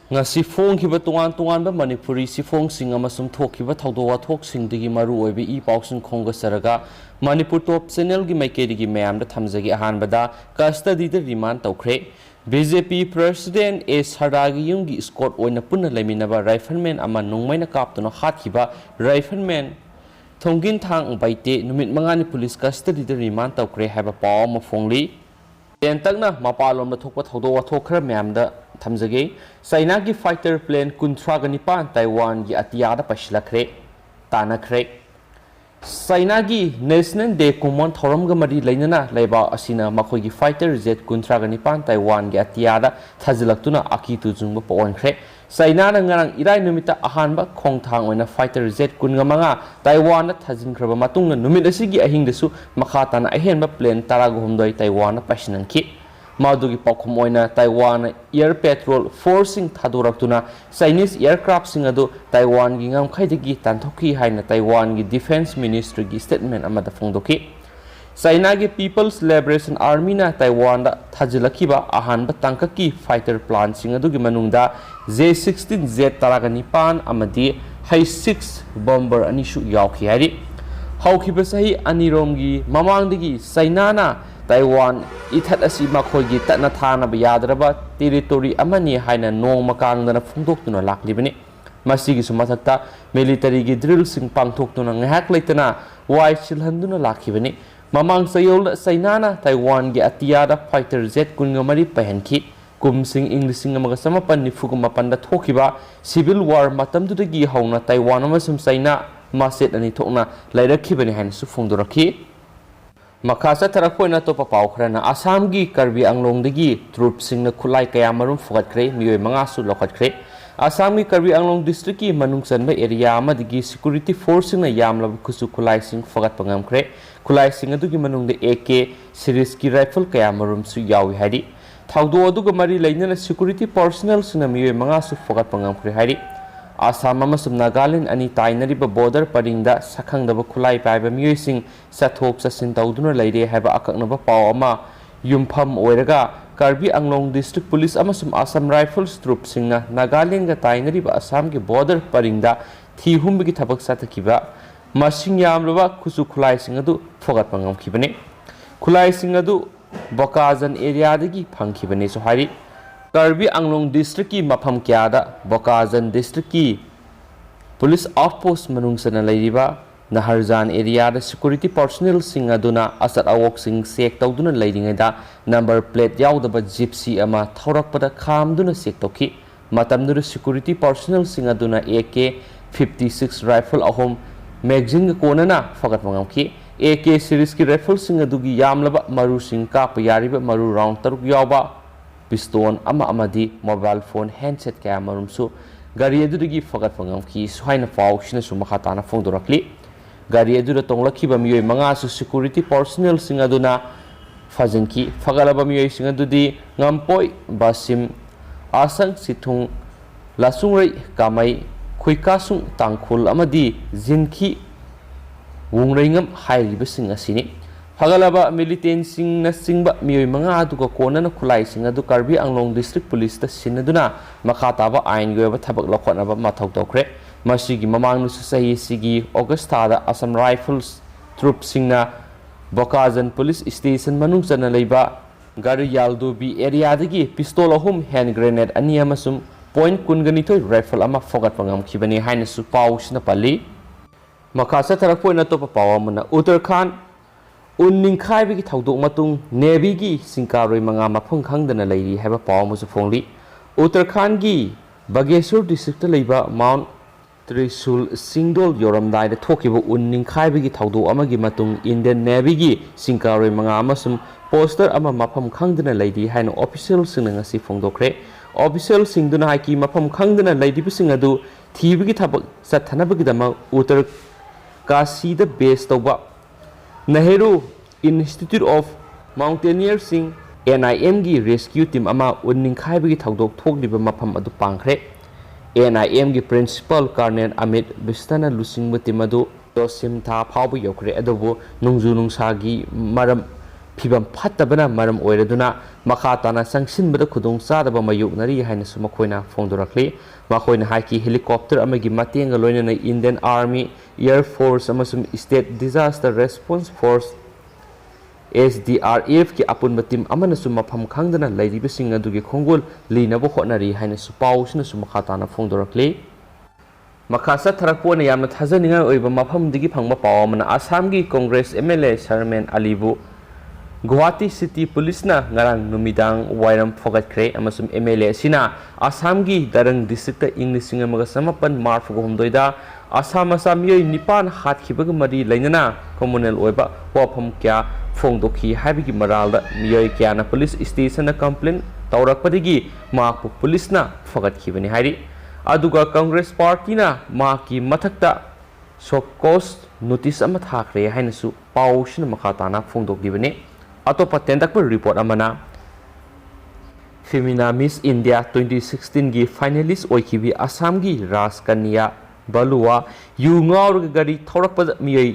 ngasi phongkhiba tongan Manipuri sifong amasung thokhiba thawdo wathoksingi maru oibe I pausung khonga saraga Manipur top channel gi maikeri mayam da thamjagi ahanbada custody da remand tawkhre BJP President A Saragi yungi Scott oina punna leminaba rifleman ama nungmaina kaptuna hathiba rifleman thongin thang baite numit mangani police custody da remand tawkhre haba paw ma phongli entagna mapalom da thokpa thawdo wathokhra mayam da thamjage China ki fighter plane kuntraganipan Taiwan ki atiyada pasilakre tanakre China ki National Day kumon thoram ga mari leinana leiba asina makhoi ki fighter jet kuntraganipan Taiwan ki atiyada thajilaktuna akitu jungba ponkre China na ngarang irai numita ahanba khongthang oina fighter jet kungamanga Taiwan na thajinkraba matungna numit asigi ahingdesu makhatana ahenba plane taragumdoi Taiwan na pasinanki Madugi Pokomoina, Taiwan Air Patrol Forcing Tadoraktuna, Chinese aircraft singado, Taiwan Gingam Kaidigi, Tantoki Haina, Taiwan Defense Ministry statement Amada Fondoki. China People's Liberation Army na Taiwan Tajilakiba, Ahan Batankaki fighter plan Singadugi Manunda, J-16Z Taraganipan, Amadi, High 6 bomber Anishu Yauki. Haukibasahi Aniromgi, Mamandigi, China Taiwan ithat asi makhoigi tatna thana ba yadraba territory amani haina nong makang na phungdoktuna laklibani masigi sumathakta military gi drill sing pangthoktuna ngahak leitana wai silhanduna lakhibani mamang sayol sainana Taiwan gi atiyada fighter jet kungamari pahenki kumsing inglising amaga samapan ni fugumapan da thokiba civil war matamdudagi hauna Taiwan amasum China maset ani thokna lairakhibani haina su phungdoraki Makasa tarakpoina to papawkhrana Assam gi Karbi Anglong dagi troop singna khulai kaya marum fugatkre miyoi manga su lokatkre Assam gi Karbi Anglong district ki manungsanba area amadagi security force singna yamlab khusu khulai sing fugat pangamkre khulai sing adugi manungde AK series ki rifle kaya marum su yawi hari thawdo aduga mari leinana security personnel singna miyoi manga su fugat pangamkre hari Assam amasum Nagaland ani tainariba border paringda sakhangdaba khulai paiba miyosing sathop sasin tawduna leire haiba akaknaba paw ama yumpham oiraga Karbi Anglong district police amasum Assam rifles troop singna Nagaland ga tainariba Assam ki border paringda thihumbigi thabak sathakiba masing yamlaba khusu khulai singadu fogat pangam khibane khulai singadu Bokazan area dagi phangkhibane so hari Karbi Anglong district ki mafam kyada Bokazan district ki police outpost manungsana leiriba Naharjan area da security personnel sing aduna asat awok sing sek tawduna leiringaida number plate yaudaba gypsy ama thaurakpada khamduna sek toki matamdura security personnel sing aduna AK 56 rifle ahom magazine konana fagat mangamki AK series ki rifle sing adugi yamlaba maru sing ka payariba maru round taruk yawba Piston ama amadi mobile phone handset kaya marumsu Gari adudagi fagat pangamki suhaina faw sina sumakhatana phongdorakli Gari aduda tonglakhiba miyoi manga su security personnel sing aduna fajanki fagalaba miyoi sing adudi ngampoi basim asang sithung lasungrai kamai khuikasung tangkhul amadi jinki wungreingam hairiba sing asini Fagalaba militant sing na singba miyoi manga aduga kona na khulai sing adu Karbi Anglong district police ta sinaduna makhataba ain goba thabak lokhotnaba mathau tawkhre masigi mamang nu sahi sigi August da Assam rifles troop singna Bokazan police station manung chana leiba Gari Yaldobi area dagi pistol ahum hand grenade ani amasum point kunganithoi rifle ama fogat pangam khibani haina su paw sina pali makasa tarakpoina to pawamana Uttarakhand Unning Khaibigi Tawdok Matung Navy gi Singkaroi manga mafung khangdana leiri haiba paw musu phongli Uttarakhand gi Bagesur district leiba Mount Trisul Singdol yoramdai da thokiba Unning Khaibigi Tawdok amagi matung Indian Navy gi Singkaroi manga amasum poster ama mafam khangdana leiri haina official singna ngasi phongdokre official singduna haiki mafam khangdana leiri bising adu thibigi thabak sathanabagi dama Uttarakhand da base tawba Nehru Institute of Mountaineering NIM gi rescue team ama unning khaibagi thawdok thokliba mafam adu pangkhre NIM gi principal Colonel Amit Bistana lusingba team adu dosim tha phawbu yokre adobu nungju nungsagi maram फिबम फत्तबना मरम ओइरदुना मखा ताना संगसिनबदा खुदुंग चादबा मायोगनरी हाइनसु मखोइना फोंदोरखली मखोइना हाइकी हेलीकॉप्टर अमगी मतेंगा लोइना इंडियन आर्मी एयर फोर्स अमसुम state disaster response force SDRF की अपुनब टीम अमनसु मफम खंगदना लैरिबसिंग अदुगी खोंगोल लीनबो होटनरी हाइनसु पाउसनसु मखा ताना फोंदोरखली मखा सथरपोना यामना थाजनिंगा ओइबा मफमदिगी फंगबा पावमना आसामगी कांग्रेस MLA सरमेन अलीबु गुवाहाटी सिटी पुलिसना ngarang numidang wairam फोगतख्रे अमसुम MLA सिना आसामगी दरंग डिस्ट्रिक्ट इंग लिसिंग अमगा समापन मार्च गोहमदोइदा आसाम आसामियोइ निपान हातखिबग मरी लैनना कम्युनल ओइबा वाफम क्या फोंदोखी हाबिगी मरालदा मियोइ क्याना पुलिस स्टेशन कंप्लेन तौरकपदगी माकपु पुलिसना फोगतखिबनि हाइरि अदुगा कांग्रेस पार्टीना माकी मथक्ता सोकोस नोटिस अमा थाख्रे हाइनसु पाउसिन मखाताना फोंदोखिबनि अतोपा तेंदकपर रिपोर्ट अमना फेमिना मिस इंडिया 2016 की फाइनलिस्ट ओइखिबी आसाम की राजकन्या बलुआ यु ngaoraga gari थौरकपद मियोइ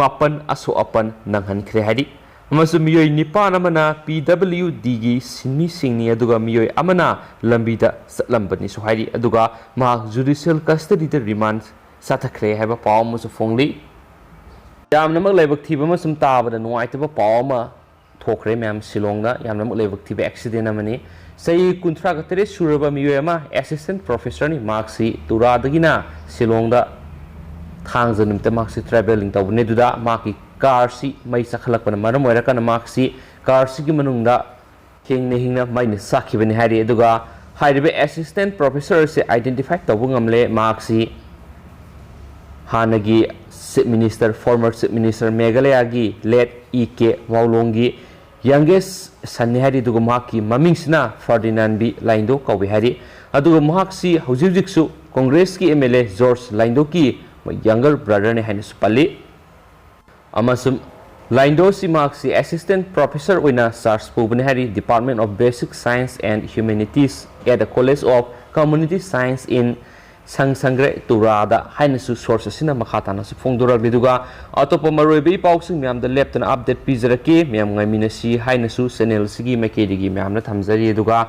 मापन असो अपन नंगहनख्रे हाइरि अमसु मियोइ निपान अमना PWD की सिनमी सिंगनी अदुगा मियोइ अमना लंबीदा सलंबनी सो हाइरि अदुगा मा जुडिशियल कस्टडी द रिमांड साथख्रे हाइबा पाव मुसु फोंगली यामनमक लेबक थीबा मसुम ताबदा नुवाइतबा पावमा थोखरे मैम शिलोंगदा यामनमक लेबक थीबा एक्सीडेंट अमनी सही 39 सुरबा मियोयमा असिस्टेंट प्रोफेसर नि मार्क्सी तुरादगिना शिलोंगदा थांजनिमते मार्क्सी ट्रैवलिंग तौबने दुदा माकी कार सी मई सखलकपन मरम ओइरकन मार्क्सी कार सी की मनुंगदा हिंगना माइने साखिबनि हारि अदुगा हाइरिबे असिस्टेंट प्रोफेसर से आइडेंटिफाई तौबु ngamle मार्क्सी हानगी Chief Minister, former Chief Minister Meghalaya की late E.K. Waulong youngest son hari dugu mahaki mamingsina Ferdinand B. Laindo kawi hari adugu mahak si hujik su Congress ki MLA George Laindo ki younger brother ne hanis pali amasum Laindo si mahak si assistant professor oina SARS pubne hari Department of Basic Science and Humanities at the College of Community Science in Sangre Turada hainasu source sina makhatana su fongdura biduga atopa maroibe pausing myam da leptan update pizarake myam ngamina si hainasu channel sigi makedigi myam na thamjari duga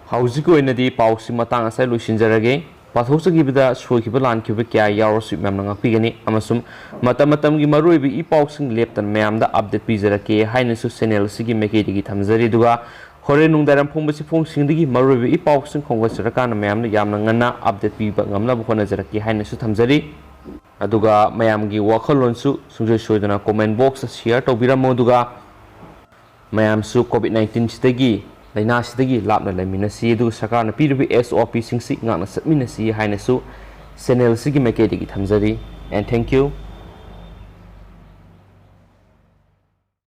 haujiko inadi pausi matang asai luisinjarage pathosagi bida soikiba lankiba kya yarosu myam na ngapigani amasum matam gi maroibe pausing leptan myam da update pizarake hainasu channel sigi makedigi thamjari duga Hore nung daram phong basi phong singdigi marubi ipaw sing khongwa sarakana mayam na yamna ngana update piba ngamna bukhona jaraki haina su thamjari aduga mayam gi wakhalon su sungjoi soidana comment box share tobiramo aduga mayam su COVID-19 sidagi laina sidagi lapna lamina si aduga sakarna pirubi SOP singsi ngana satmina si haina su channel sigi makedigi thamjari and thank you